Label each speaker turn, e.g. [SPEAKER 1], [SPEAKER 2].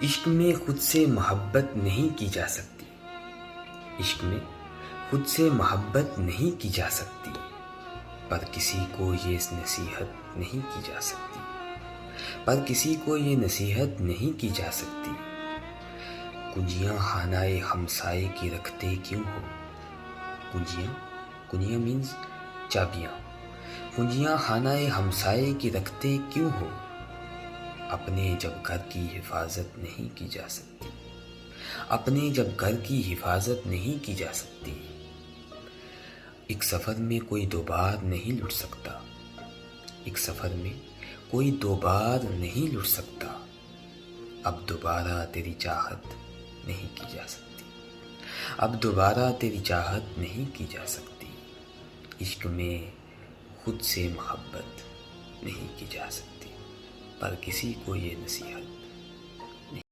[SPEAKER 1] عشق میں خود سے محبت نہیں کی جا سکتی، عشق میں خود سے محبت نہیں کی جا سکتی، پر کسی کو یہ نصیحت نہیں کی جا سکتی، پر کسی کو یہ نصیحت نہیں کی جا سکتی۔ کنجیاں خانۂ ہمسائے کی رکھتے کیوں ہو؟ کنجیاں مینز چابیاں، کنجیاں خانۂ ہمسائے کی رکھتے کیوں ہو؟ اپنے جب گھر کی حفاظت نہیں کی جا سکتی، اپنے جب گھر کی حفاظت نہیں کی جا سکتی۔ ایک سفر میں کوئی دو بار نہیں لٹ سکتا، ایک سفر میں کوئی دو بار نہیں لٹ سکتا، اب دوبارہ تیری چاہت نہیں کی جا سکتی، اب دوبارہ تیری چاہت نہیں کی جا سکتی۔ عشق میں خود سے محبت نہیں کی جا سکتی، پر کسی کو یہ نصیحت